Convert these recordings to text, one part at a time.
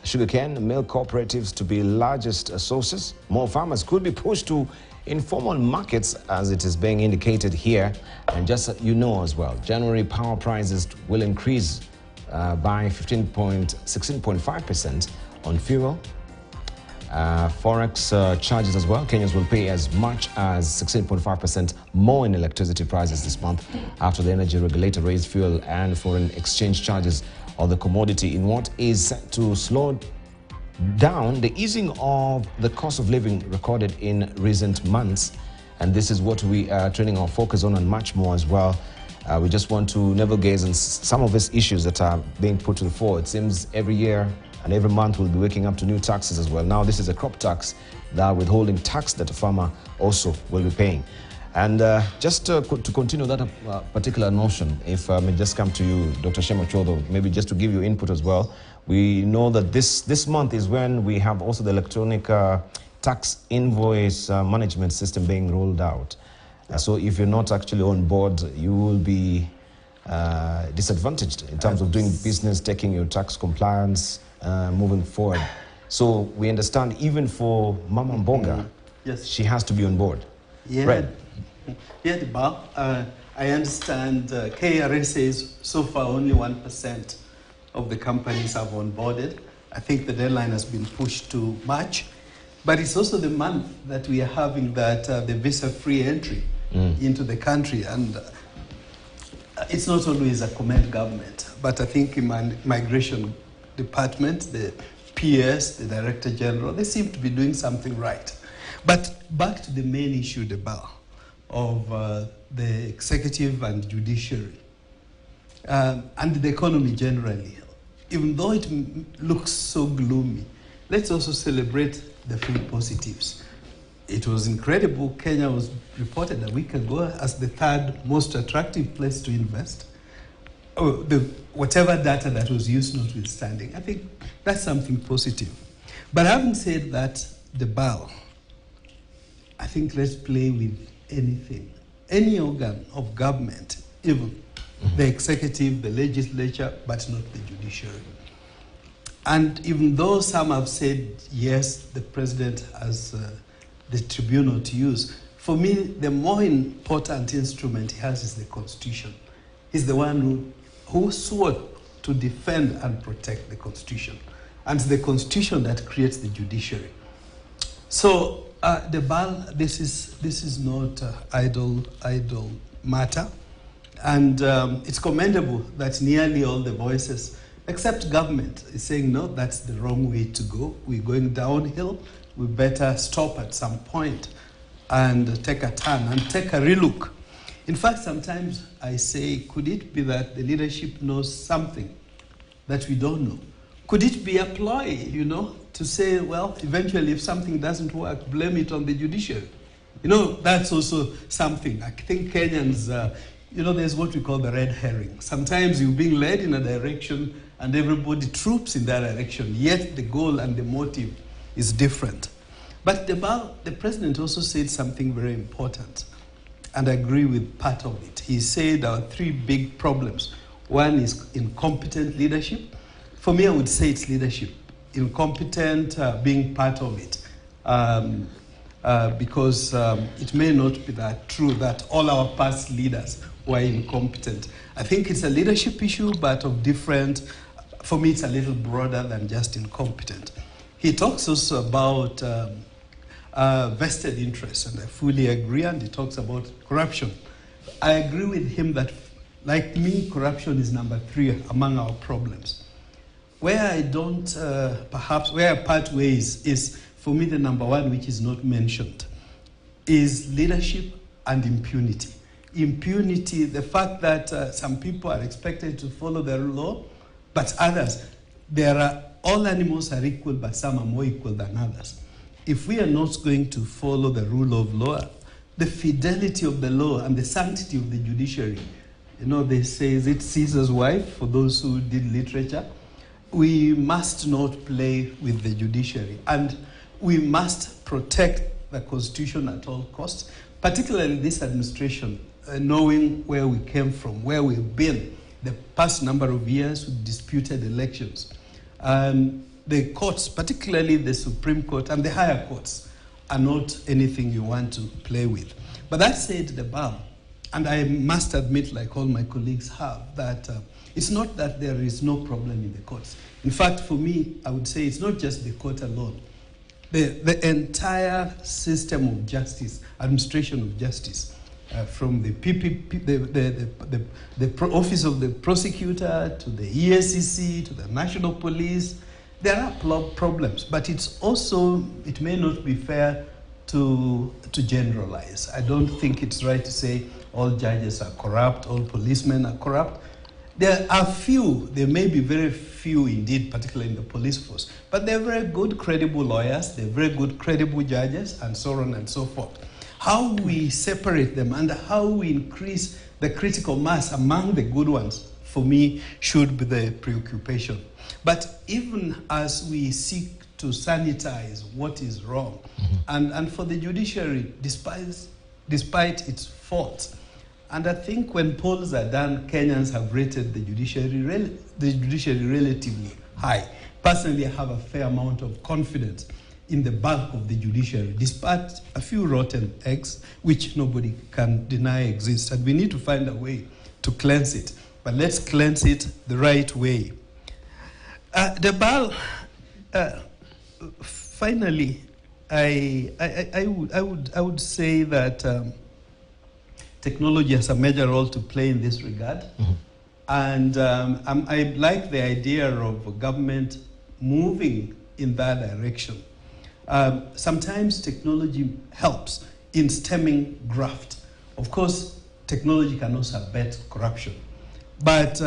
sugarcane milk cooperatives to be largest sources. More farmers could be pushed to informal markets, as it is being indicated here. And just so you know as well, January power prices will increase by 16.5% on fuel. Forex charges as well. Kenyans will pay as much as 16.5% more in electricity prices this month after the energy regulator raised fuel and foreign exchange charges on the commodity in what is set to slow down the easing of the cost of living recorded in recent months. And this is what we are turning our focus on and much more as well. We just want to navel gaze on some of these issues that are being put to the fore. It seems every year and every month we'll be waking up to new taxes as well. Now this is a crop tax, the withholding tax that a farmer also will be paying. And just to continue that particular notion, if I may just come to you, Dr. Shema Chodho, maybe just to give you input as well. We know that this month is when we have also the electronic tax invoice management system being rolled out. So if you're not actually on board, you will be disadvantaged in terms of doing business, taking your tax compliance, moving forward. So we understand even for Mama Mboga, yes, she has to be on board. Yeah. Right. Yeah, I understand KRA says so far only 1% of the companies have onboarded. I think the deadline has been pushed to March. But it's also the month that we are having that the visa-free entry into the country. And it's not always a comment government, but I think in migration department, the PS, the Director General, they seem to be doing something right. But back to the main issue, the bar of the executive and judiciary and the economy generally. Even though it looks so gloomy, let's also celebrate the few positives. It was incredible. Kenya was reported a week ago as the third most attractive place to invest. Whatever data that was used notwithstanding, I think that's something positive. But having said that, the BAL, I think let's play with anything. Any organ of government, even the executive, the legislature, but not the judiciary. And even though some have said, yes, the president has the tribunal to use, for me, the more important instrument he has is the Constitution. He's the one who swore to defend and protect the Constitution. And it's the Constitution that creates the judiciary. So the BAL, this is not idle matter. And it's commendable that nearly all the voices, except government, is saying, no, that's the wrong way to go. We're going downhill. We better stop at some point and take a turn and take a relook. In fact, sometimes I say, could it be that the leadership knows something that we don't know? Could it be a ploy, to say, well, eventually if something doesn't work, blame it on the judiciary? That's also something. I think Kenyans, there's what we call the red herring. Sometimes you're being led in a direction and everybody troops in that direction, yet the goal and the motive is different. But the president also said something very important, and I agree with part of it. He said our three big problems. One is incompetent leadership. For me, I would say it's leadership. Incompetent being part of it. Because it may not be that true that all our past leaders were incompetent. I think it's a leadership issue, but of different, for me, it's a little broader than just incompetent. He talks also about vested interests, and I fully agree, and he talks about corruption. I agree with him that, like me, corruption is number 3 among our problems. Where I don't, where I part ways is, for me, the number 1, which is not mentioned, is leadership and impunity. Impunity, the fact that some people are expected to follow the law, but others, all animals are equal, but some are more equal than others. If we are not going to follow the rule of law, the fidelity of the law and the sanctity of the judiciary, they say, is it Caesar's wife, for those who did literature? We must not play with the judiciary, and we must protect the Constitution at all costs, particularly this administration, knowing where we came from, where we've been the past number of years with disputed elections. the courts, particularly the Supreme Court and the higher courts, are not anything you want to play with. But that said, the bar, and I must admit, like all my colleagues have, that it's not that there is no problem in the courts. In fact, for me, I would say it's not just the court alone. The entire system of justice, administration of justice, from the PPP, the Office of the Prosecutor, to the EACC, to the National Police, there are problems. But it's also, it may not be fair to generalize. I don't think it's right to say all judges are corrupt, all policemen are corrupt. There are few, there may be very few indeed, particularly in the police force, but they're very good, credible lawyers, they're very good, credible judges, and so on and so forth. How we separate them and how we increase the critical mass among the good ones, for me, should be the preoccupation. But even as we seek to sanitize what is wrong, and for the judiciary, despite its faults, and I think when polls are done, Kenyans have rated the judiciary relatively high. Personally, I have a fair amount of confidence in the bulk of the judiciary, despite a few rotten eggs, which nobody can deny exist. And we need to find a way to cleanse it. But let's cleanse it the right way. Finally, I would say that technology has a major role to play in this regard. And I like the idea of government moving in that direction. Sometimes technology helps in stemming graft. Of course, technology can also abet corruption. But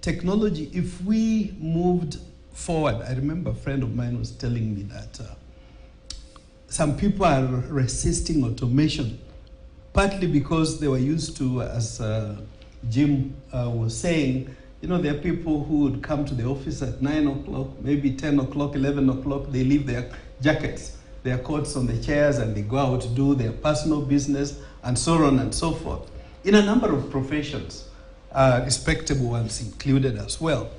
technology, if we moved forward, I remember a friend of mine was telling me that some people are resisting automation, partly because they were used to, as Jim was saying, you know, there are people who would come to the office at 9 o'clock, maybe 10 o'clock, 11 o'clock, they leave their jackets, their coats on the chairs, and they go out to do their personal business, and so on and so forth. In a number of professions, respectable ones included as well.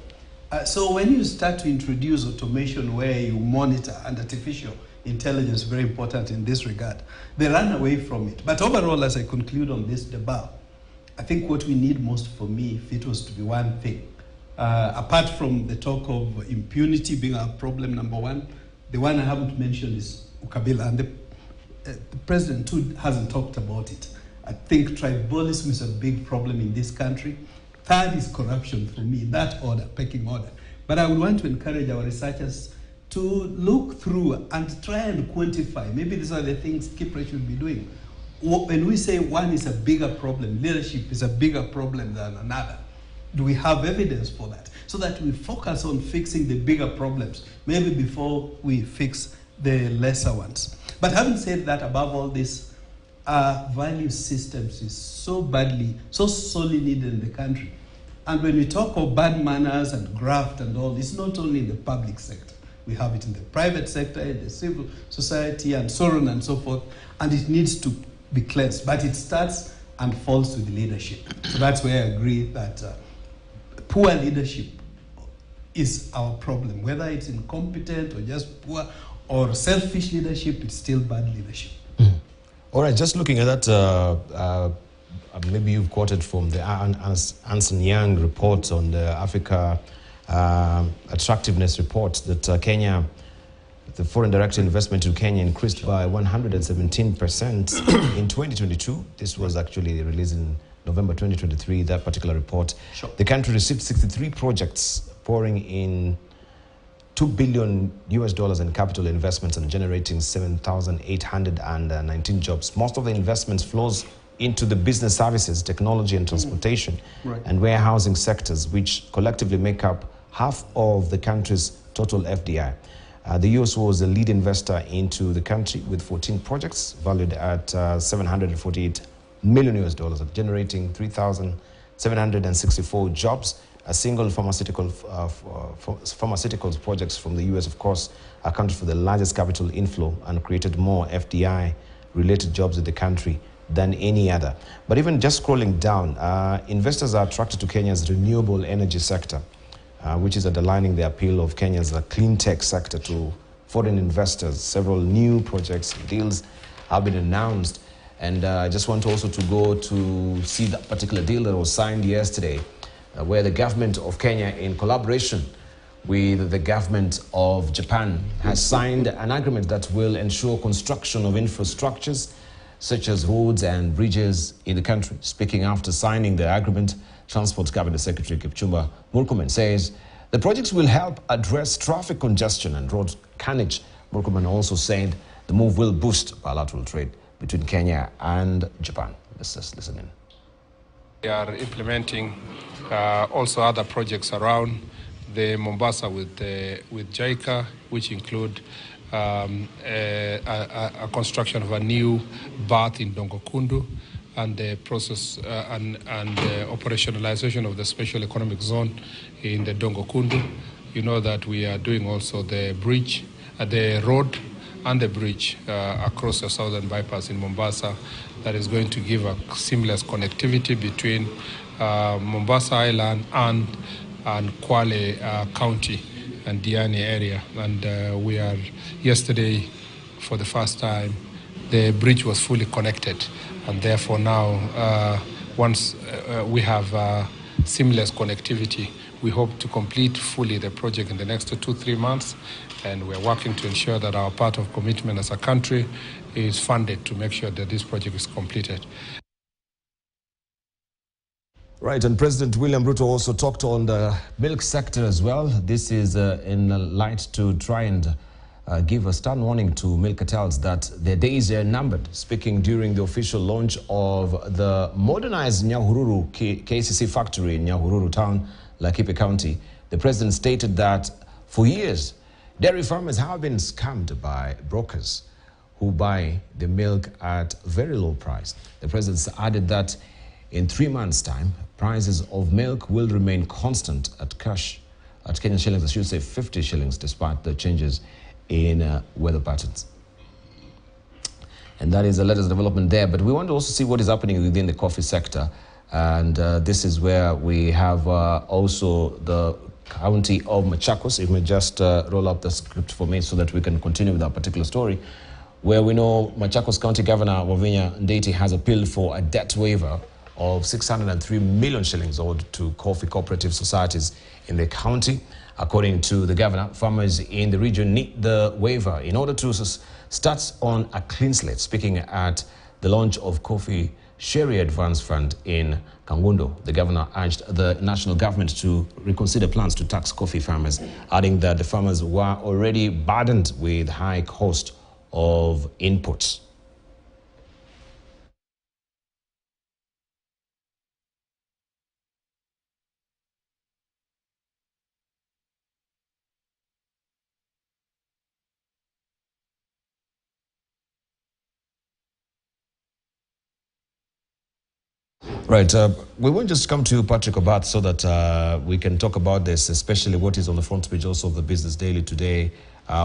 So when you start to introduce automation where you monitor, and artificial intelligence, very important in this regard, they run away from it. But overall, as I conclude on this debate, I think what we need most, for me, if it was to be one thing, apart from the talk of impunity being our problem number one, the one I haven't mentioned is ukabila, and the president too hasn't talked about it. I think tribalism is a big problem in this country. Third is corruption, for me, that order, pecking order. But I would want to encourage our researchers to look through and try and quantify. Maybe these are the things Kipre should be doing. When we say one is a bigger problem, leadership is a bigger problem than another, do we have evidence for that? So that we focus on fixing the bigger problems, maybe before we fix the lesser ones. But having said that, above all this, value systems is so sorely needed in the country. And when we talk of bad manners and graft and all, it's not only in the public sector. We have it in the private sector, in the civil society, and so on and so forth. And it needs to be cleansed. But it starts and falls with leadership. So that's where I agree that poor leadership is our problem. Whether it's incompetent or just poor or selfish leadership, it's still bad leadership. All right, just looking at that, maybe you've quoted from the Ernst & Young report on the Africa attractiveness report that Kenya, the foreign direct investment to Kenya increased by 117% in 2022. This was actually released in November 2023, that particular report. Sure. The country received 63 projects pouring in $2 billion in capital investments and generating 7,819 jobs. Most of the investments flows into the business services, technology and transportation, and warehousing sectors, which collectively make up half of the country's total FDI. The US was the lead investor into the country with 14 projects valued at $748 million, generating 3,764 jobs. A single pharmaceuticals projects from the US, of course, accounted for the largest capital inflow and created more FDI-related jobs in the country than any other. But even just scrolling down, investors are attracted to Kenya's renewable energy sector. which is underlining the appeal of Kenya's clean tech sector to foreign investors. Several new projects and deals have been announced. And I just want also to go to see that particular deal that was signed yesterday, where the government of Kenya, in collaboration with the government of Japan, has signed an agreement that will ensure construction of infrastructures such as roads and bridges in the country. Speaking after signing the agreement, Transport Cabinet Secretary Kipchumba Murkomen says the projects will help address traffic congestion and road carnage. Murkomen also said the move will boost bilateral trade between Kenya and Japan. Let's just listen in. We are implementing also other projects around the Mombasa with JICA, which include a construction of a new berth in Dongokundu and the process and operationalization of the special economic zone in the Dongokundu. You know that we are doing also the bridge, the road and the bridge across the southern bypass in Mombasa that is going to give a seamless connectivity between Mombasa Island and Kwale County and Diani area. And we are, yesterday, for the first time, the bridge was fully connected. And therefore now, once we have seamless connectivity, we hope to complete fully the project in the next 2-3 months. And we're working to ensure that our part of commitment as a country is funded to make sure that this project is completed. Right, and President William Ruto also talked on the milk sector as well. This is in light to try and give a stern warning to milk cartels that their days are numbered. Speaking during the official launch of the modernized Nyahururu KCC factory in Nyahururu town, Laikipia County, the president stated that for years, dairy farmers have been scammed by brokers who buy the milk at very low price. The president added that in 3 months' time, prices of milk will remain constant at Kenyan shillings, I should say 50 shillings, despite the changes in weather patterns. And that is the latest development there. But we want to also see what is happening within the coffee sector. And this is where we have also the county of Machakos. If you may just roll up the script for me so that we can continue with that particular story, where we know Machakos County Governor Wavinya Ndeti has appealed for a debt waiver of 603 million shillings owed to coffee cooperative societies in the county. According to the governor, farmers in the region need the waiver in order to start on a clean slate. Speaking at the launch of Coffee Sherry Advance Fund in Kangundo, the governor urged the national government to reconsider plans to tax coffee farmers, adding that the farmers were already burdened with high cost of inputs. Right, we won't just come to you, Patrick Obath, so that we can talk about this, especially what is on the front page also of the Business Daily today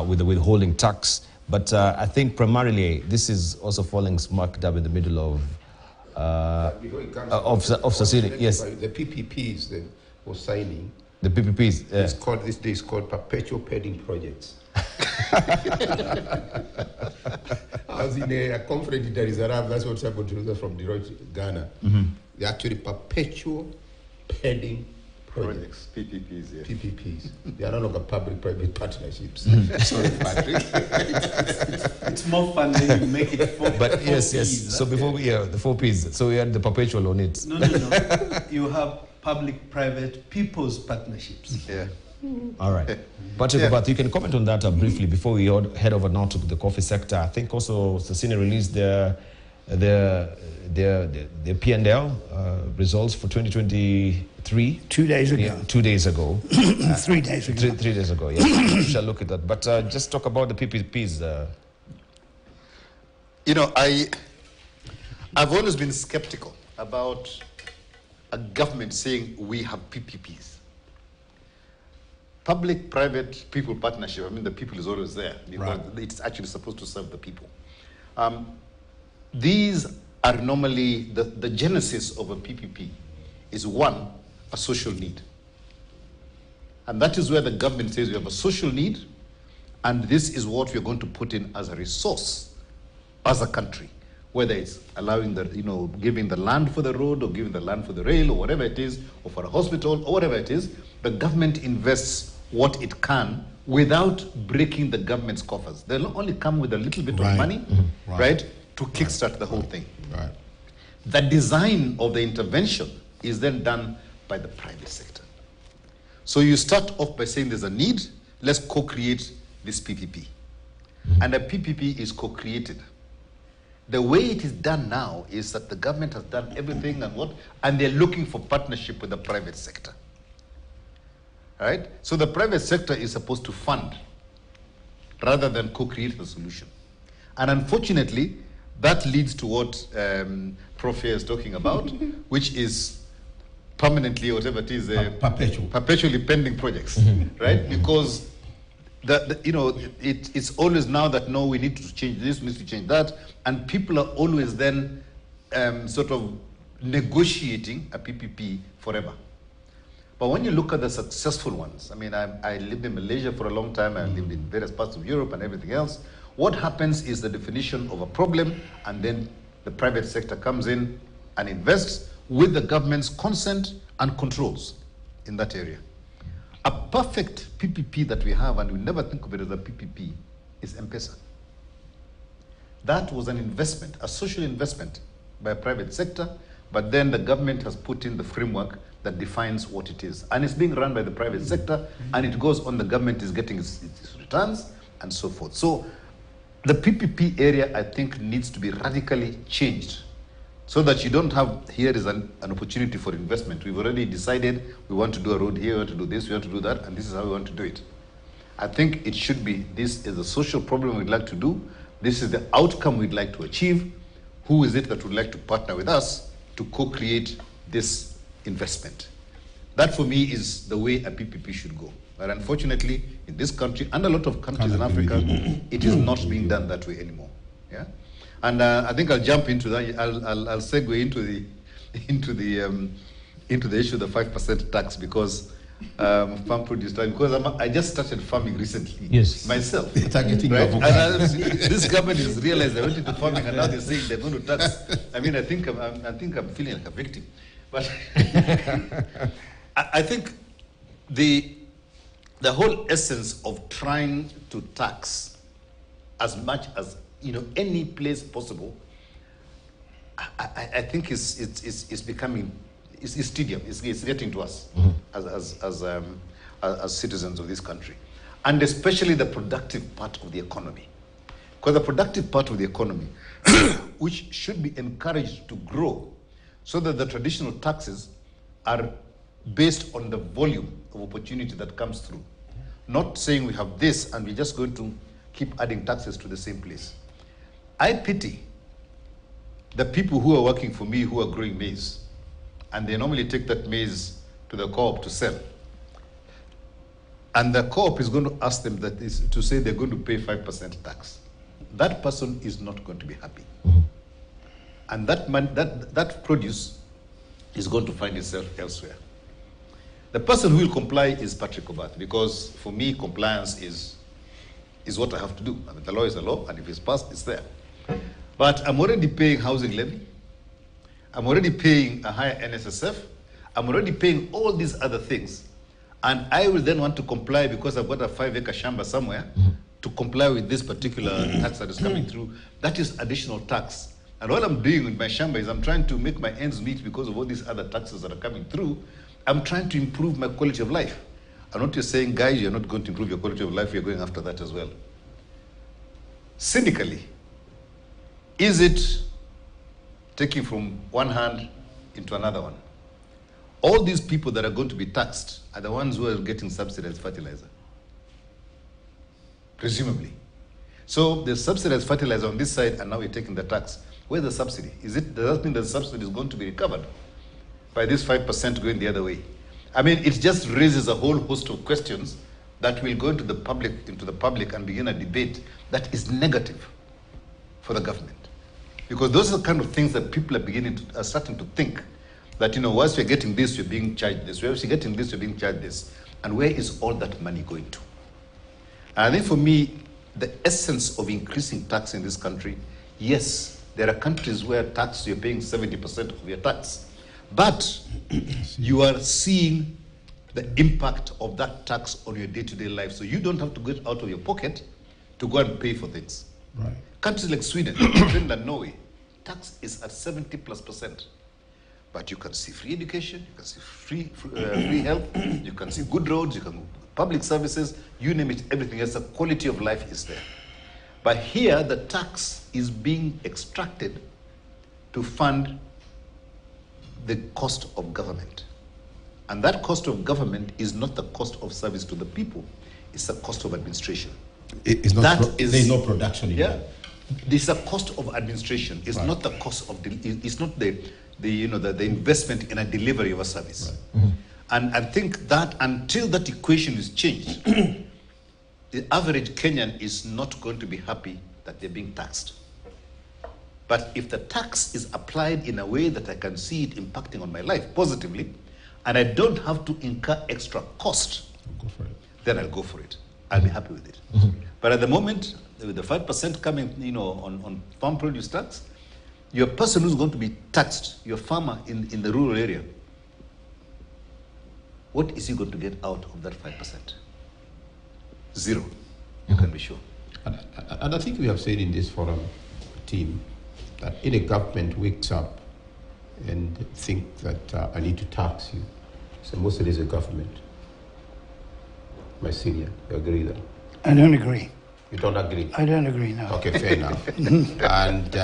with the withholding tax. But I think primarily this is also falling smack dab in the middle of society. Yes, the PPPs that were signing. The PPPs. Yeah. It's called this day is called perpetual pending projects. I was in a conference in Dar es Salaam. That's what's happened to us from Detroit, Ghana. Mm-hmm. They're actually perpetual pending projects. PPPs, yeah. PPPs. They are no longer public-private partnerships. Sorry, Patrick. It's more fun when you make it four. But yes. So before we the 4 Ps. So we had the perpetual on it. No. You have public-private people's partnerships. Yeah. All right. Patrick Obath, you can comment on that briefly before we head over now to the coffee sector. I think also Sasini released their P&L results for 2023. 2 days ago. Yeah, 2 days ago. 3 days ago. 3 days ago, yes. We shall look at that. But just talk about the PPPs. You know, I've always been skeptical about a government saying we have PPPs. Public-private people partnership, I mean, the people is always there because it's actually supposed to serve the people. These are normally, the genesis of a PPP is one, a social need. And that is where the government says we have a social need, and this is what we're going to put in as a resource as a country, whether it's allowing the, giving the land for the road or giving the land for the rail or whatever it is, or for a hospital or whatever it is. The government invests what it can without breaking the government's coffers. They'll only come with a little bit of money, right, to kickstart the whole thing. Right. The design of the intervention is then done by the private sector. So you start off by saying there's a need, let's co-create this PPP. And a PPP is co-created. The way it is done now is that the government has done everything and they're looking for partnership with the private sector. Right? So the private sector is supposed to fund rather than co-create the solution. And unfortunately, that leads to what Prof is talking about, which is permanently, whatever it is, perpetually pending projects, right? Because it's always now that no, we need to change this, we need to change that, and people are always then sort of negotiating a PPP forever. But when you look at the successful ones, I mean, I lived in Malaysia for a long time, I lived in various parts of Europe and everything else. What happens is the definition of a problem, and then the private sector comes in and invests with the government's consent and controls in that area. A perfect PPP that we have, and we never think of it as a PPP, is M-Pesa. That was an investment, a social investment by a private sector, but then the government has put in the framework that defines what it is. And it's being run by the private sector, and it goes on, the government is getting its returns, and so forth. So the PPP area, I think, needs to be radically changed so that you don't have, here is an opportunity for investment. We've already decided we want to do a road here, we want to do this, we want to do that, and this is how we want to do it. I think it should be, this is a social problem we'd like to do, this is the outcome we'd like to achieve, who is it that would like to partner with us to co-create this investment? That for me is the way a PPP should go. But unfortunately, in this country and a lot of countries in Africa, it is not being done that way anymore. Yeah, and I think I'll jump into that. I'll segue into the issue of the 5% tax, because farm produce tax, because I just started farming recently. Yes, myself. Targeting right? And this government has realized they went into farming, and now they're saying they're going to tax. I mean, I think I'm feeling like a victim, but I think the whole essence of trying to tax as much as any place possible, I think it's becoming tedium. It's getting to us as citizens of this country, and especially the productive part of the economy, because the productive part of the economy, which should be encouraged to grow, so that the traditional taxes are based on the volume of opportunity that comes through. Not saying we have this and we're just going to keep adding taxes to the same place. I pity the people who are working for me who are growing maize, and they normally take that maize to the co-op to sell. And the co-op is going to ask them to say they're going to pay 5% tax. That person is not going to be happy. And that produce is going to find itself elsewhere. The person who will comply is Patrick Obath, because for me, compliance is what I have to do. I mean, the law is the law, and if it's passed, it's there. But I'm already paying housing levy. I'm already paying a higher NSSF. I'm already paying all these other things. And I will then want to comply because I've got a 5-acre shamba somewhere to comply with this particular tax that is coming through. That is additional tax. And all I'm doing with my shamba is I'm trying to make my ends meet because of all these other taxes that are coming through. I'm trying to improve my quality of life. I'm not just saying, guys, you're not going to improve your quality of life, you're going after that as well. Cynically, is it taking from one hand into another one? All these people that are going to be taxed are the ones who are getting subsidized fertilizer, presumably. So the subsidized fertilizer on this side, and now we're taking the tax. Where's the subsidy? Does that mean the subsidy is going to be recovered by this 5% going the other way? I mean, it just raises a whole host of questions that will go into the public and begin a debate that is negative for the government. Because those are the kind of things that people are starting to think that, once we're getting this, we're being charged this. Once we're getting this, we're being charged this. And where is all that money going to? And I think for me, the essence of increasing tax in this country, yes, there are countries where tax, you're paying 70% of your tax. But you are seeing the impact of that tax on your day-to-day life. So you don't have to get out of your pocket to go and pay for things. Right. Countries like Sweden, Finland, Norway, tax is at 70+%. But you can see free education, you can see free health, you can see good roads, you can public services, you name it, everything else. The quality of life is there. But here, the tax is being extracted to fund the cost of government. And that cost of government is not the cost of service to the people, it's the cost of administration. It's not there's no production in that. This is a cost of administration. It's not the cost of it's not the investment in a delivery of a service. Right. Mm-hmm. And I think that until that equation is changed, the average Kenyan is not going to be happy that they're being taxed. But if the tax is applied in a way that I can see it impacting on my life positively, and I don't have to incur extra cost, then I'll go for it. I'll be happy with it. Mm-hmm. But at the moment, with the 5% coming, on farm produce tax, your person who's going to be taxed, your farmer in the rural area, what is he going to get out of that 5%? Zero, you can be sure. And I think we have said in this forum, team, that if a government wakes up and think that I need to tax you, so most of it is a government. My senior, you agree that? I don't agree. You don't agree? I don't agree, no. Okay, fair enough. And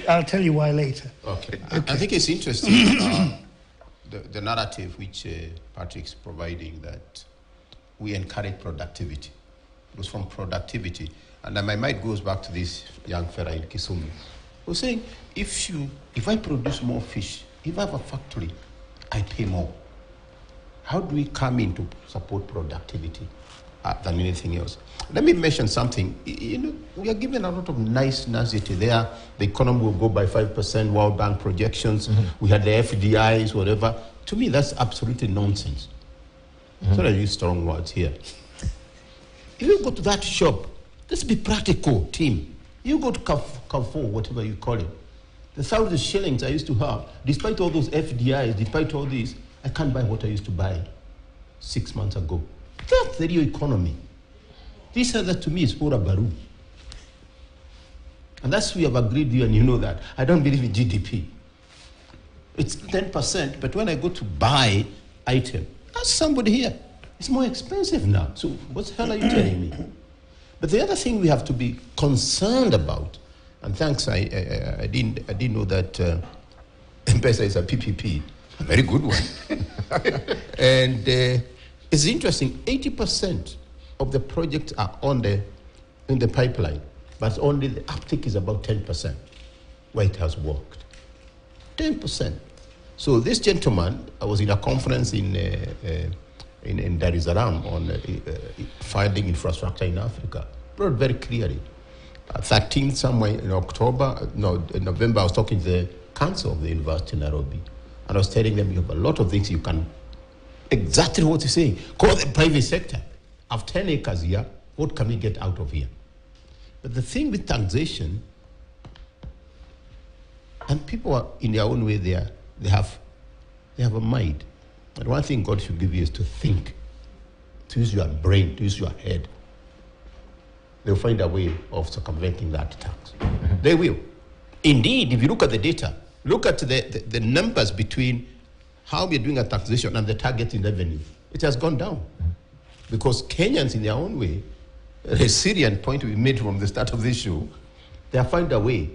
I'll tell you why later. Okay. I think it's interesting, the narrative which Patrick's providing, that we encourage productivity. It was from productivity. And my mind goes back to this young fella in Kisumu, who was saying, if I produce more fish, if I have a factory, I pay more. How do we come in to support productivity than anything else? Let me mention something. We are given a lot of nice nicety there. The economy will go by 5%, World Bank projections. Mm-hmm. We had the FDIs, whatever. To me, that's absolutely nonsense. Mm-hmm. So I use strong words here. If you go to that shop, let's be practical, team. You go to Carrefour, whatever you call it. The 1,000 shillings I used to have, despite all those FDIs, despite all this, I can't buy what I used to buy 6 months ago. That's the real economy. This other to me is pura baru. And that's we have agreed with you, and you know that. I don't believe in GDP. It's 10%, but when I go to buy item, ask somebody here. It's more expensive now. So what the hell are you telling me? But the other thing we have to be concerned about, and thanks, I didn't know that M-Pesa is a PPP. A very good one. And it's interesting, 80% of the projects are in the pipeline, but only the uptake is about 10% where it has worked. 10%. So this gentleman, I was in a conference in Dar es Salaam on finding infrastructure in Africa, brought very clearly. 13th somewhere in November, I was talking to the council of the University of Nairobi, and I was telling them, you have a lot of things you can, exactly what you're saying, call the private sector. I have 10 acres here, what can we get out of here? But the thing with taxation, and people are in their own way there, they have a mind. And one thing God should give you is to think, to use your brain, to use your head. They'll find a way of circumventing that tax. Mm-hmm. They will. Indeed, if you look at the data, look at the numbers between how we're doing a taxation and the target in revenue. It has gone down. Mm-hmm. Because Kenyans in their own way, a salient point we made from the start of this show, they have found a way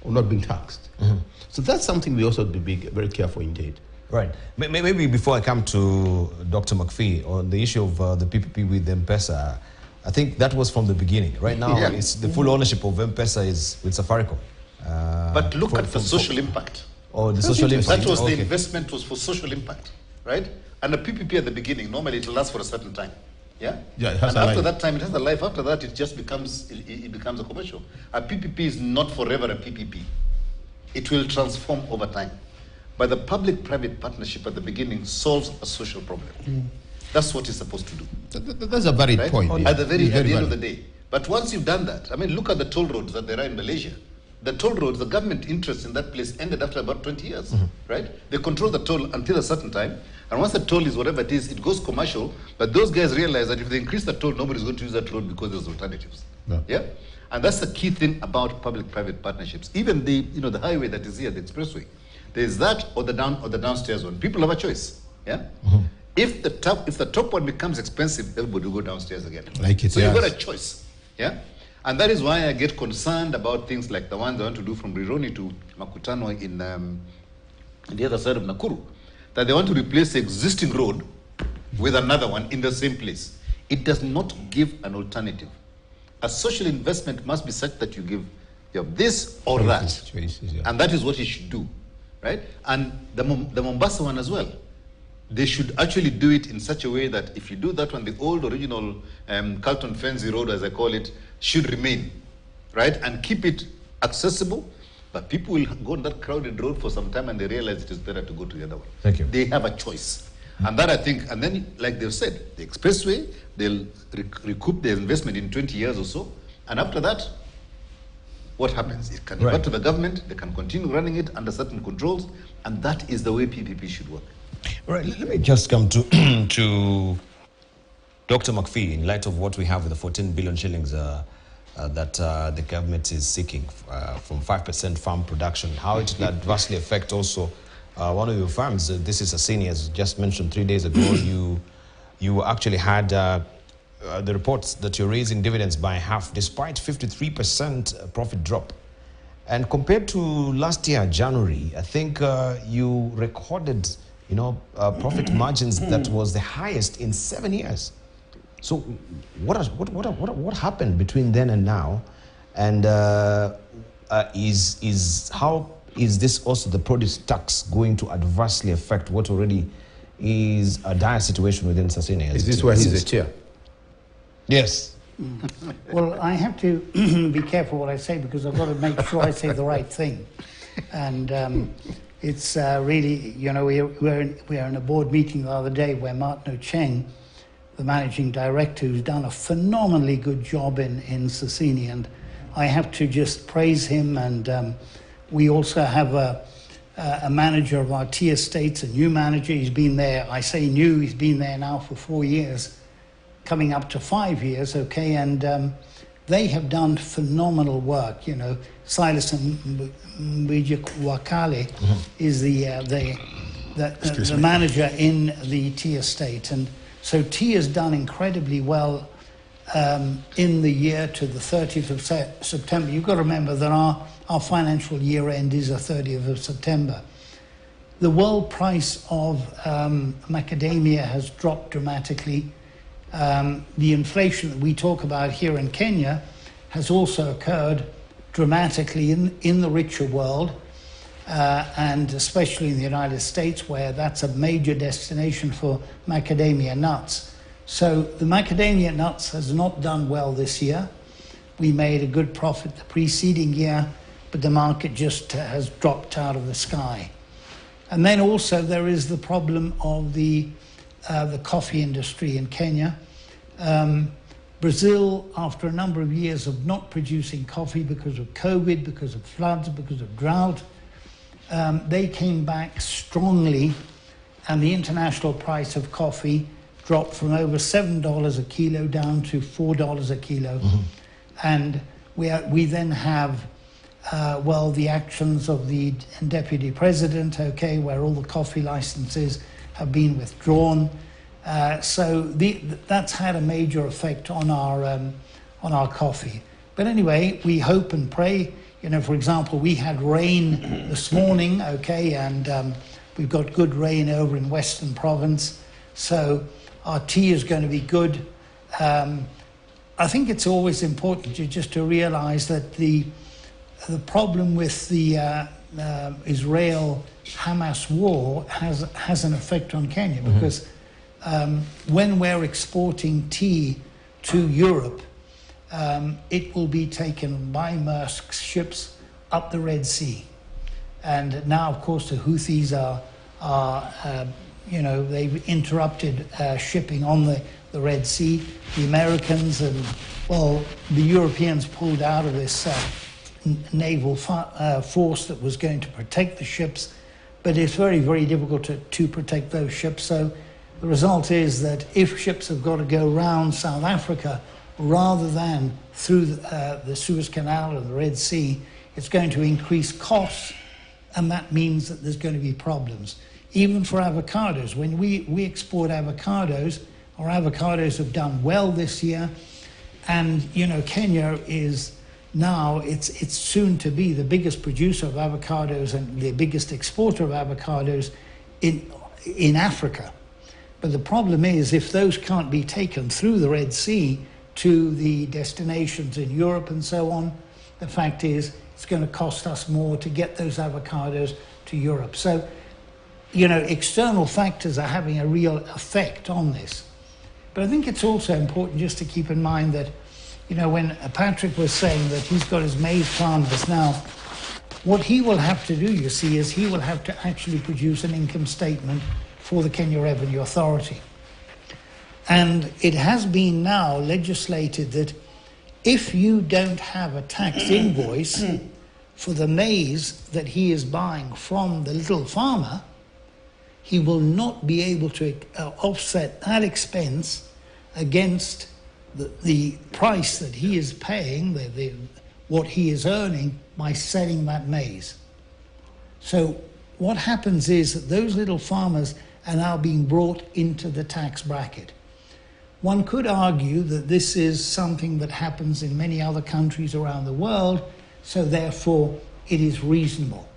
of not being taxed. Mm-hmm. So that's something we also have to be very careful indeed. Right. Maybe before I come to Dr. McPhee on the issue of the PPP with M-Pesa, I think that was from the beginning. Right now, it's the full ownership of M-Pesa is with Safaricom. But look at the social impact. Oh, the social impact. That was the investment was for social impact, right? And the PPP at the beginning, normally it will last for a certain time. Yeah? Yeah, it has and after life. that time, it has a life. After that, it just becomes a commercial. A PPP is not forever a PPP. It will transform over time. But the public-private partnership at the beginning solves a social problem. That's what it's supposed to do. That's a valid Right? point. At the It's end valid. of the day. But once you've done that, I mean, look at the toll roads that there are in Malaysia. The toll roads, the government interest in that place ended after about 20 years, right? They control the toll until a certain time, and once the toll is whatever it is, it goes commercial. But those guys realize that if they increase the toll, nobody's going to use that road because there's alternatives. Yeah, and that's the key thing about public-private partnerships. Even the highway that is here, the expressway, there's that or the downstairs one. People have a choice. Yeah. If the top one becomes expensive, everybody will go downstairs again. Like it so you've is. got a choice. Yeah. And that is why I get concerned about things like the ones I want to do from Rironi to Makutano in the other side of Nakuru, that they want to replace the existing road with another one in the same place. It does not give an alternative. A social investment must be such that you have this or that. Choices, yeah. And that is what it should do, right? And the Mombasa one as well. They should actually do it in such a way that if you do that one, the old original Carlton Fenzi Road, as I call it, should remain, right? And keep it accessible, but people will go on that crowded road for some time and they realize it is better to go to the other one. Thank you. They have a choice. And that I think, and then like they've said, the expressway, they'll recoup their investment in 20 years or so. And after that, what happens? It can revert to the government, they can continue running it under certain controls, and that is the way PPP should work. All right, let me just come to to Dr. McPhee, in light of what we have with the 14 billion shillings that the government is seeking from 5% farm production, how it will adversely affect also one of your farms. This is a senior, as just mentioned 3 days ago. You actually had the reports that you're raising dividends by half, despite 53% profit drop. And compared to last year, January, I think you recorded profit margins that was the highest in 7 years. So what happened between then and now? And how is this also the produce tax going to adversely affect what already is a dire situation within Sasini? Is this why he's the chair? Yes. Well, I have to be careful what I say because I've got to make sure I say the right thing. And it's really, we were in a board meeting the other day where Martin Ocheng, the managing director, who's done a phenomenally good job in Sasini, and I have to just praise him. And we also have a manager of our tea estates, a new manager. He's been there, I say new, he's been there now for 4 years, coming up to 5 years, okay, and they have done phenomenal work. Silas Wakale is the manager in the tea estate, and so tea has done incredibly well in the year to the 30th of September. You've got to remember that our financial year end is the 30th of September. The world price of macadamia has dropped dramatically. The inflation that we talk about here in Kenya has also occurred dramatically in the richer world, and especially in the United States, where that's a major destination for macadamia nuts. So the macadamia nuts has not done well this year. We made a good profit the preceding year, but the market just has dropped out of the sky. And then also there is the problem of the coffee industry in Kenya. Brazil, after a number of years of not producing coffee because of COVID, because of floods, because of drought, they came back strongly, and the international price of coffee dropped from over $7 a kilo down to $4 a kilo. And we then have the actions of the deputy president, okay, where all the coffee licenses have been withdrawn. So that's had a major effect on our coffee. But anyway, we hope and pray. For example, we had rain this morning, okay, and we've got good rain over in Western Province. So our tea is going to be good. I think it's always important to realize that the problem with the Israel-Hamas war has an effect on Kenya, because when we're exporting tea to Europe, it will be taken by Maersk's ships up the Red Sea. And now, of course, the Houthis are they've interrupted shipping on the Red Sea. The Americans and, well, the Europeans pulled out of this naval force that was going to protect the ships, but it's very, very difficult to protect those ships. So the result is that if ships have got to go round South Africa rather than through the Suez Canal or the Red Sea, it's going to increase costs, and that means that there's going to be problems. Even for avocados, when we export avocados, our avocados have done well this year, and Kenya is now, it's soon to be the biggest producer of avocados and the biggest exporter of avocados in Africa. But the problem is, if those can't be taken through the Red Sea to the destinations in Europe and so on, the fact is it's going to cost us more to get those avocados to Europe. So, external factors are having a real effect on this. But I think it's also important just to keep in mind that, when Patrick was saying that he's got his maize farmers now, what he will have to do, you see, is he will have to actually produce an income statement for the Kenya Revenue Authority. And it has been now legislated that if you don't have a tax invoice for the maize that he is buying from the little farmer, he will not be able to offset that expense against the price that he is paying, what he is earning by selling that maize. So what happens is that those little farmers are now being brought into the tax bracket. One could argue that this is something that happens in many other countries around the world, so therefore it is reasonable.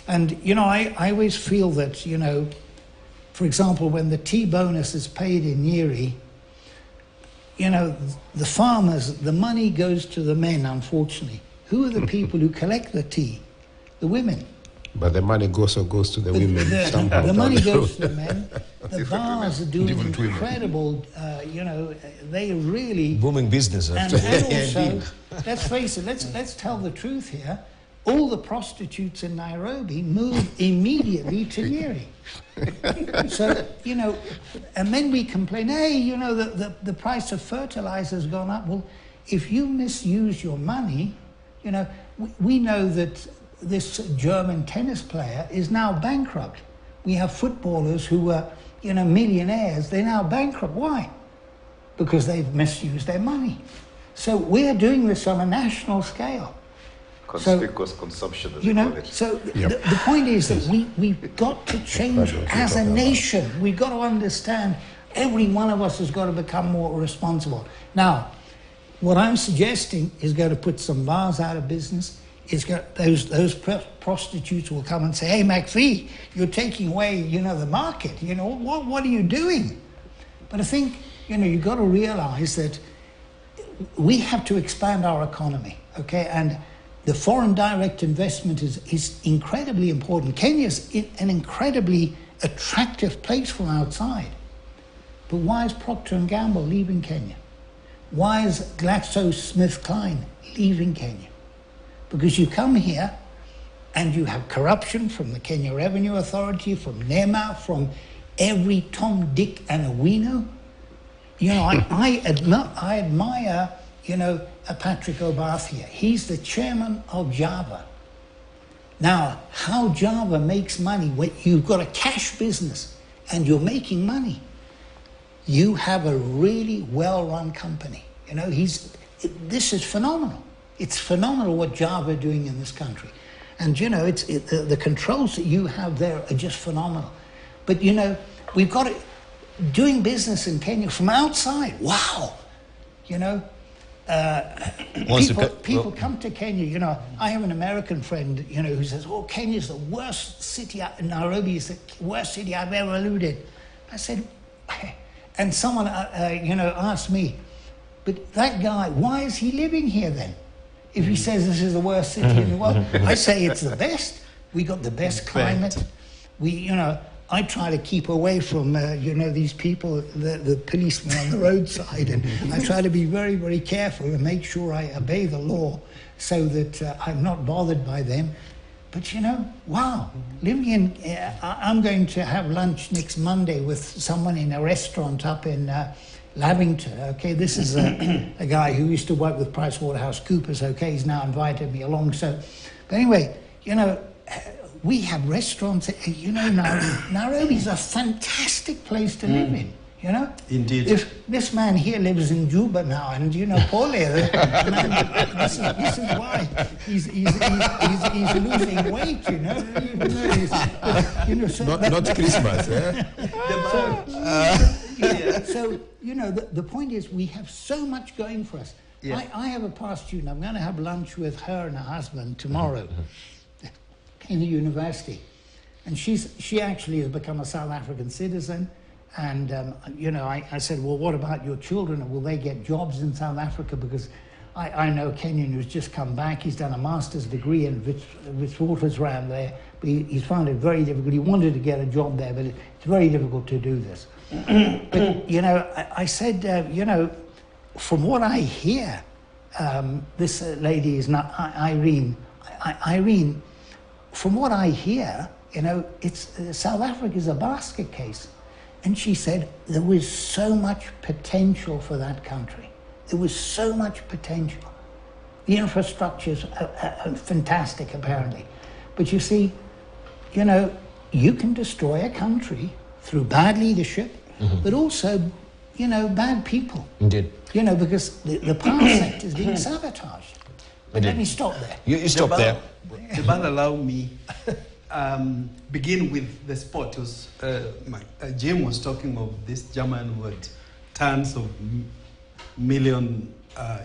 And, I always feel that, for example, when the tea bonus is paid in Nyeri, the farmers, the money goes to the men, unfortunately. Who are the people who collect the tea? The women. But the money also goes to the women somehow. The money goes to the men. The bars are doing incredible, they really... Booming business. And also, let's face it, let's tell the truth here. All the prostitutes in Nairobi move immediately to Nyeri. So, and then we complain, hey, the price of fertilizer has gone up. Well, if you misuse your money, we know that this German tennis player is now bankrupt. We have footballers who were, millionaires. They're now bankrupt. Why? Because they've misused their money. So we're doing this on a national scale. Conspicuous consumption, as they call it. So the point is that we've got to change as a nation. We've got to understand every one of us has got to become more responsible. Now, what I'm suggesting is going to put some bars out of business. It's got those prostitutes will come and say, hey, McPhee, you're taking away, the market. What are you doing? But I think, you've got to realize that we have to expand our economy, okay? And the foreign direct investment is incredibly important. Kenya's an incredibly attractive place from outside. But why is Procter & Gamble leaving Kenya? Why is GlaxoSmithKline leaving Kenya? Because you come here and you have corruption from the Kenya Revenue Authority, from NEMA, from every Tom, Dick and a Wino. I admire, Patrick Obathia. He's the chairman of Java. Now, how Java makes money, when you've got a cash business and you're making money, you have a really well-run company. This is phenomenal. It's phenomenal what Java are doing in this country. And, the controls that you have there are just phenomenal. But, we've got it, doing business in Kenya from outside. Wow. People come to Kenya, I have an American friend, who says, Kenya's the worst city, Nairobi is the worst city I've ever lived in. I said, and someone, asked me, but that guy, why is he living here then? If he says this is the worst city in the world, I say it's the best. We got the best climate. I try to keep away from, these people, the policemen on the roadside, and I try to be very, very careful and make sure I obey the law so that I'm not bothered by them. But you know, wow, living in, I'm going to have lunch next Monday with someone in a restaurant up in Lavington. Okay, this is a guy who used to work with PricewaterhouseCoopers. Okay, he's now invited me along. So, but anyway, you know, we have restaurants. You know, Nairobi's a fantastic place to live in. You know, indeed. If this man here lives in Juba now, and you know, Paul here, this is why he's losing weight. You know, so, not Christmas, eh? So you know, the point is, we have so much going for us. Yeah. I have a past student. I'm going to have lunch with her and her husband tomorrow in the university, and she actually has become a South African citizen. And, you know, I said, well, what about your children? Will they get jobs in South Africa? Because I know a Kenyan who's just come back. He's done a master's degree in Witwatersrand there. But he's found it very difficult. He wanted to get a job there, but it's very difficult to do this. But, you know, I said, you know, from what I hear, this lady is not Irene. Irene, from what I hear, you know, it's South Africa is a basket case. And she said there was so much potential for that country. There was so much potential. The infrastructure's fantastic, apparently. But you see, you know, you can destroy a country through bad leadership, but also, you know, bad people. Indeed. You know, because the power sector is being sabotaged. But let me stop there. You stop there. But allow me begin with the sport. Jim was talking of this German who had tons of million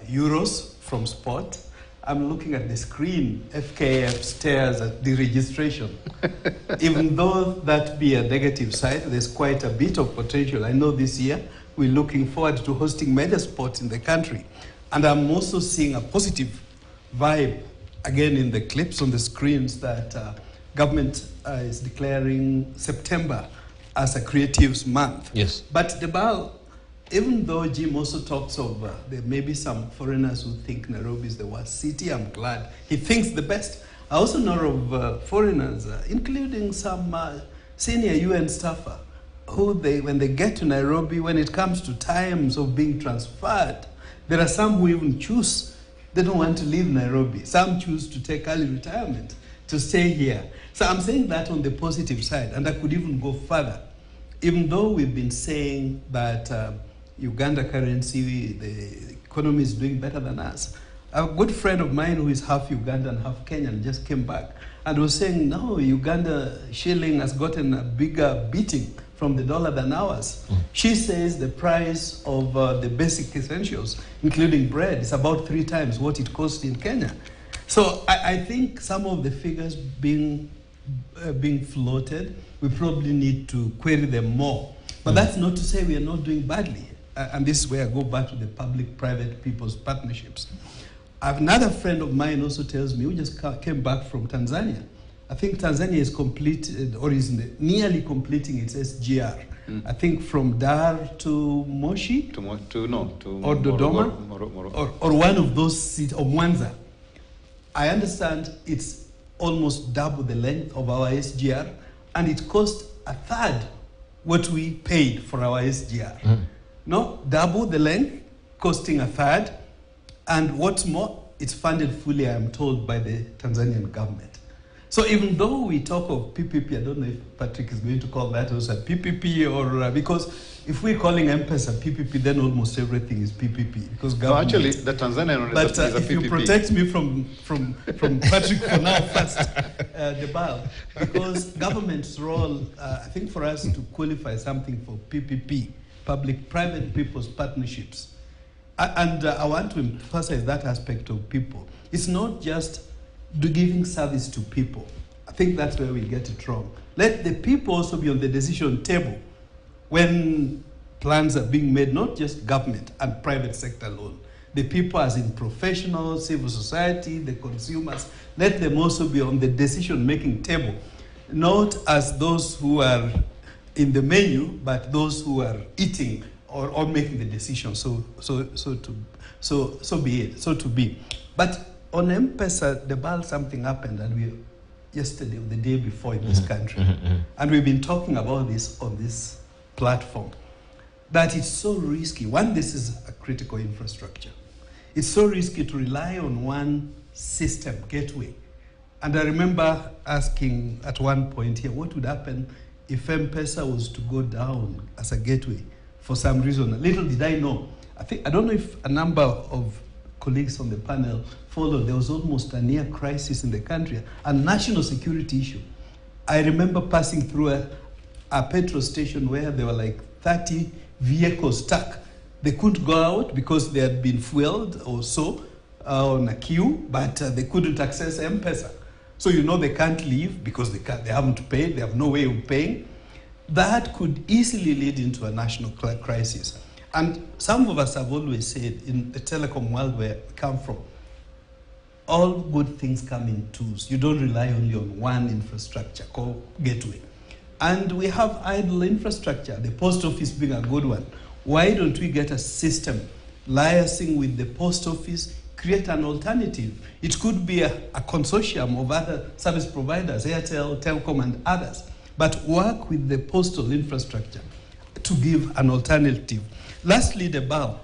euros from sport. I'm looking at the screen. FKF stares at the registration. Even though that be a negative side, there's quite a bit of potential. I know this year we're looking forward to hosting major sports in the country. And I'm also seeing a positive vibe, again, in the clips on the screens that government is declaring September as a Creatives Month. Yes. But Debal, even though Jim also talks of there may be some foreigners who think Nairobi is the worst city, I'm glad he thinks the best. I also know of foreigners, including some senior UN staffer, who when they get to Nairobi, when it comes to times of being transferred, there are some who even choose, they don't want to leave Nairobi. Some choose to take early retirement to stay here. So I'm saying that on the positive side, and I could even go further. Even though we've been saying that Uganda currency, the economy is doing better than us. A good friend of mine who is half Ugandan, half Kenyan, just came back and was saying, no, Uganda shilling has gotten a bigger beating from the dollar than ours. She says the price of the basic essentials, including bread, is about 3 times what it costs in Kenya. So I think some of the figures being floated, we probably need to query them more. But that's not to say we are not doing badly. And this is where I go back to the public-private people's partnerships. Another friend of mine also tells me, who just came back from Tanzania. I think Tanzania is completed, or is nearly completing its SGR. I think from Dar to Moshi? Or Dodoma? Or one of those cities, or Mwanza. I understand it's almost double the length of our SGR, and it cost a third what we paid for our SGR. No, double the length, costing a third, and what's more, it's funded fully, I am told, by the Tanzanian government. So even though we talk of PPP, I don't know if Patrick is going to call that also a PPP, or because if we're calling M-Pesa PPP, then almost everything is PPP. Because government, actually, the Tanzanian but is a if PPP. you protect me from Patrick for now first, Debal, because government's role, I think for us to qualify something for PPP, public-private people's partnerships, and I want to emphasize that aspect of people. It's not just giving service to people. I think that's where we get it wrong. Let the people also be on the decision table when plans are being made, not just government and private sector alone. The people as in professionals, civil society, the consumers, let them also be on the decision-making table, not as those who are in the menu, but those who are eating or making the decision. So be it, so to be. But on M-Pesa, the ball something happened, and yesterday or the day before in this country. And we've been talking about this on this platform, that it's so risky. One, this is a critical infrastructure. It's so risky to rely on one system, gateway. And I remember asking at one point here, what would happen if M-Pesa was to go down as a gateway for some reason? Little did I know. I don't know if a number of colleagues on the panel followed. There was almost a near crisis in the country, a national security issue. I remember passing through a petrol station where there were like 30 vehicles stuck. They couldn't go out because they had been fueled or so on a queue, but they couldn't access M-Pesa. So you know they can't leave because they haven't paid, they have no way of paying. That could easily lead into a national crisis. And some of us have always said in the telecom world where we come from, all good things come in twos. You don't rely only on one infrastructure called gateway. And we have idle infrastructure, the post office being a good one. Why don't we get a system liaising with the post office, create an alternative? It could be a consortium of other service providers, Airtel, Telcom, and others, but work with the postal infrastructure to give an alternative. Lastly, the BAL.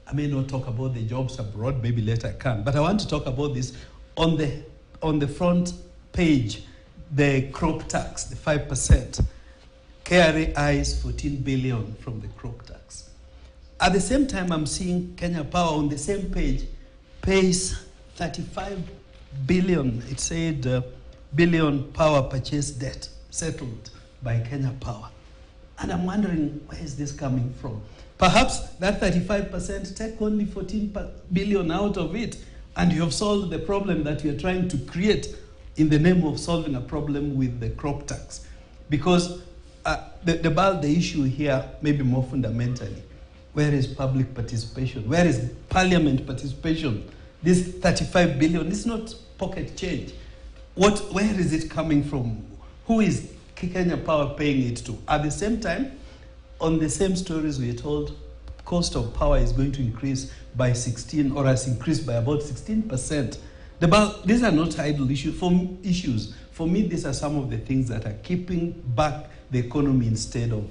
I may not talk about the jobs abroad, maybe later I can, but I want to talk about this on the front page, the crop tax, the 5%. KRA eyes 14 billion from the crop tax. At the same time, I'm seeing Kenya Power on the same page pays 35 billion, it said billion power purchase debt settled by Kenya Power. And I'm wondering, where is this coming from? Perhaps that 35% take only 14 billion out of it, and you have solved the problem that you're trying to create in the name of solving a problem with the crop tax. Because the issue here may be more fundamentally, where is public participation? Where is parliament participation? This 35 billion is not pocket change. Where is it coming from? Who is Kenya Power paying it to? At the same time, on the same stories we are told, cost of power is going to increase by 16, or has increased by about 16%. These are not idle issues. For me, these are some of the things that are keeping back the economy instead of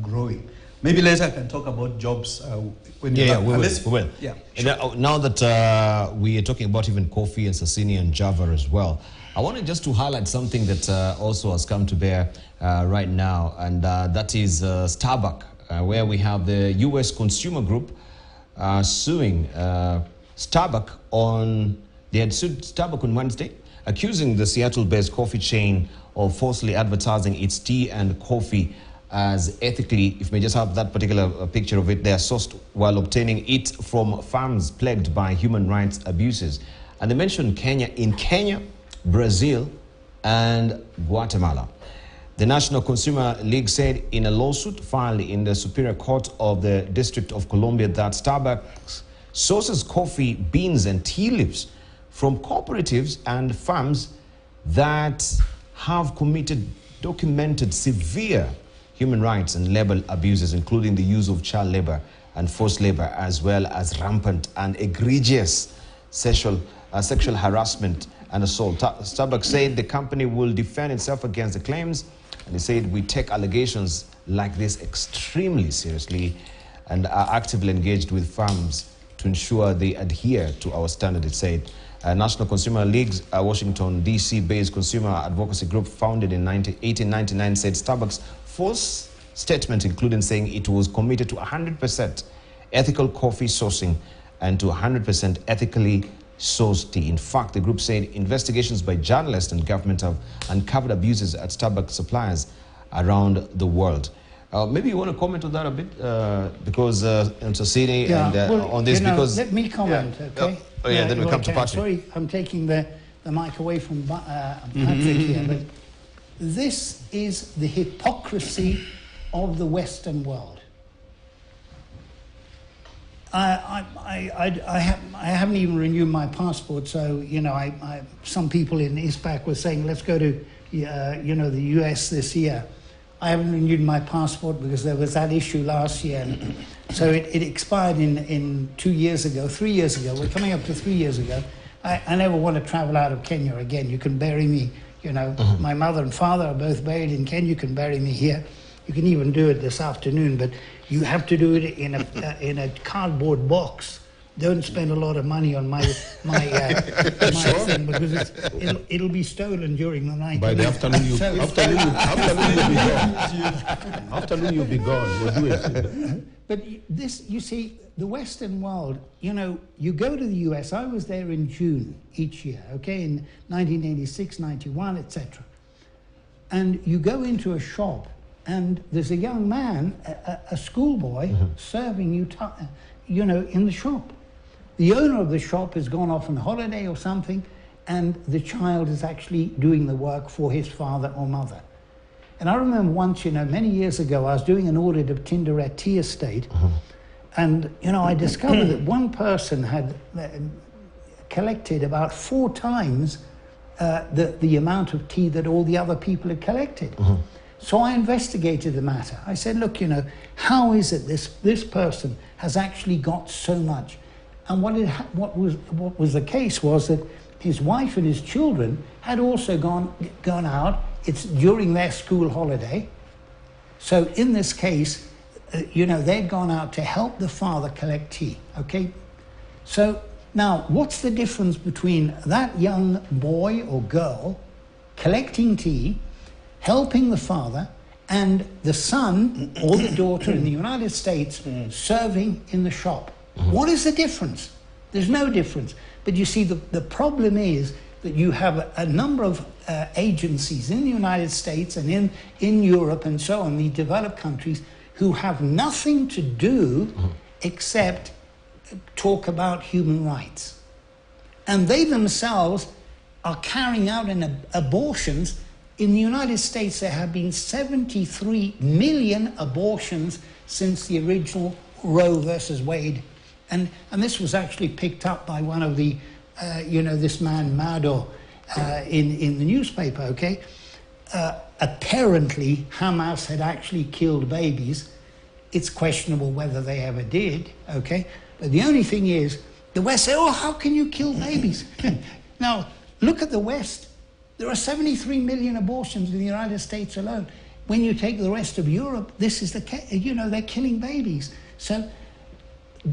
growing. Maybe later I can talk about jobs. We will. Yeah, sure. Now that we are talking about even coffee and sashimi and Java as well, I wanted just to highlight something that also has come to bear right now, and that is Starbuck, where we have the U.S. Consumer Group suing Starbuck they had sued Starbuck on Wednesday, accusing the Seattle-based coffee chain of falsely advertising its tea and coffee as ethically, if we just have that particular picture of it, they are sourced while obtaining it from farms plagued by human rights abuses. And they mentioned Kenya, Brazil, and Guatemala. The National Consumer League said in a lawsuit filed in the Superior Court of the District of Columbia that Starbucks sources coffee beans and tea leaves from cooperatives and farms that have documented severe human rights and labor abuses, including the use of child labor and forced labor, as well as rampant and egregious sexual harassment and assault. Starbucks said the company will defend itself against the claims, and they said, we take allegations like this extremely seriously and are actively engaged with firms to ensure they adhere to our standard, it said. National Consumer League's Washington, D.C.-based consumer advocacy group founded in 1899 said Starbucks' false statement, including saying it was committed to 100% ethical coffee sourcing and to 100% ethically sourced tea. In fact, the group said investigations by journalists and government have uncovered abuses at Starbucks suppliers around the world. Maybe you want to comment on that a bit, because Sasini on this, because... Let me comment, okay? Then we come to Patrick. Sorry, I'm taking the mic away from Patrick here, but this is the hypocrisy of the Western world. I haven't even renewed my passport, so, some people in ISPAC were saying, let's go to, the US this year. I haven't renewed my passport because there was that issue last year. So it expired in 2 years ago, 3 years ago. We're coming up to 3 years ago. I never want to travel out of Kenya again. You can bury me, you know. My mother and father are both buried in Kenya. You can bury me here. You can even do it this afternoon, but you have to do it in a cardboard box. Don't spend a lot of money on my thing, because it'll be stolen during the night. By the afternoon, afternoon you'll be gone. We'll do it. But this, you see, the Western world, you know, you go to the US. I was there in June each year, okay, in 1986, 91, etc. And you go into a shop, and there's a young man, a schoolboy, serving you, you know, in the shop. The owner of the shop has gone off on holiday or something, and the child is actually doing the work for his father or mother. And I remember once, you know, many years ago, I was doing an audit of Tinder at Tea Estate, and, you know, I discovered that one person had collected about 4 times the amount of tea that all the other people had collected. So I investigated the matter. I said, look, you know, how is it this person has actually got so much? And what was the case was that his wife and his children had also gone out. It's during their school holiday. So in this case, you know, they'd gone out to help the father collect tea, okay? So now, what's the difference between that young boy or girl collecting tea, helping the father, and the son or the daughter in the United States serving in the shop? What is the difference? There's no difference. But you see, the problem is that you have a number of agencies in the United States and in Europe and so on, the developed countries, who have nothing to do except talk about human rights. And they themselves are carrying out abortions. In the United States, there have been 73 million abortions since the original Roe versus Wade. And this was actually picked up by one of the, you know, this man, Mado, in the newspaper, okay? Apparently, Hamas had actually killed babies. It's questionable whether they ever did, okay? But the only thing is, the West say, oh, how can you kill babies? Now, look at the West. There are 73 million abortions in the United States alone. When you take the rest of Europe, this is the case. You know, they're killing babies. So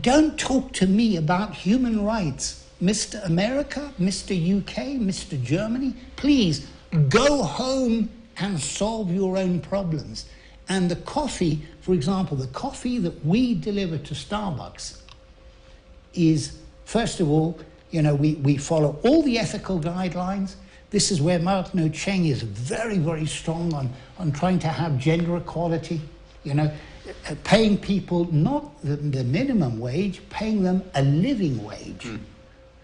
don't talk to me about human rights. Mr. America, Mr. UK, Mr. Germany, please go home and solve your own problems. And the coffee, for example, the coffee that we deliver to Starbucks is, first of all, you know, we follow all the ethical guidelines. This is where Martin O'Cheng is very, very strong on trying to have gender equality, you know, paying people not the minimum wage, paying them a living wage.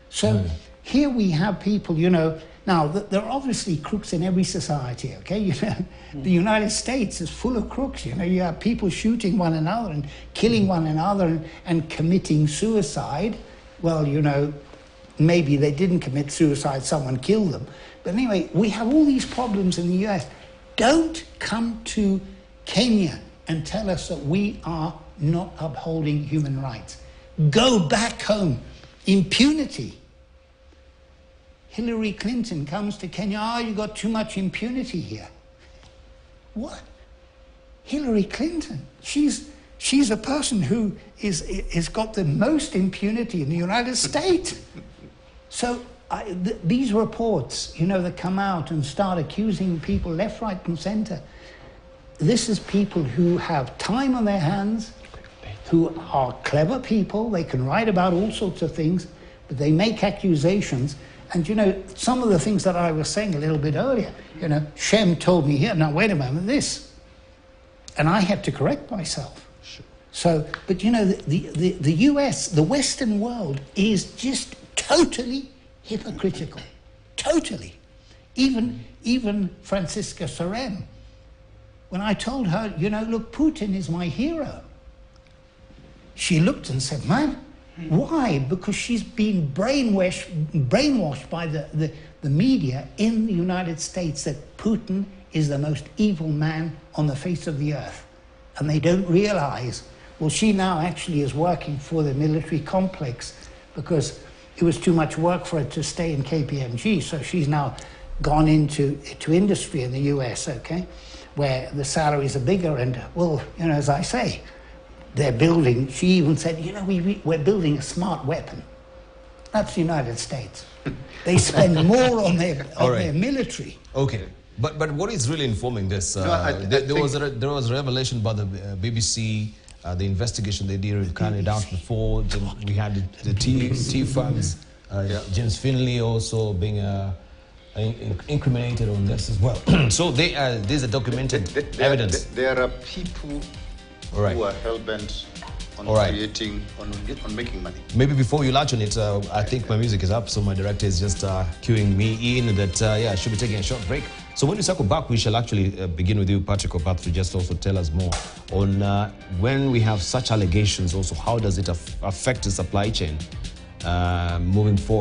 So here we have people, you know, now there are obviously crooks in every society, okay? You know, the United States is full of crooks, you know, you have people shooting one another and killing one another and committing suicide. Well, you know, maybe they didn't commit suicide, someone killed them. But anyway, we have all these problems in the US. Don't come to Kenya and tell us that we are not upholding human rights. Go back home. Impunity. Hillary Clinton comes to Kenya, oh, you got too much impunity here. What? Hillary Clinton, she's a person who is got the most impunity in the United States. So these reports, you know, that come out and start accusing people left, right, and center, this is people who have time on their hands, who are clever people. They can write about all sorts of things, but they make accusations. And, you know, some of the things that I was saying a little bit earlier, you know, Shem told me here, now wait a moment, this. And I had to correct myself. Sure. So, but, you know, the US, the Western world is just totally hypocritical. Totally. Even Francisca Sorem. When I told her, you know, look, Putin is my hero, she looked and said, man, why? Because she's been brainwashed by the media in the United States that Putin is the most evil man on the face of the earth. And they don't realize, well, she now actually is working for the military complex because it was too much work for her to stay in KPMG, so she's now gone into industry in the US, okay, where the salaries are bigger, and, well, you know, as I say, they're building, she even said, you know, we're building a smart weapon. That's the United States. They spend more on their military. Okay. But what is really informing this? There was a revelation about the BBC, the investigation they did carried out before. Then we had the T firms, James Finley also being incriminated on this as well. So there's a documented evidence. There are people who are hell-bent on creating, on making money. Maybe before you latch on it, I think my music is up, so my director is just cueing me in that, I should be taking a short break. So when we circle back, we shall actually begin with you, Patrick Opath, to just also tell us more on when we have such allegations also, how does it affect the supply chain moving forward?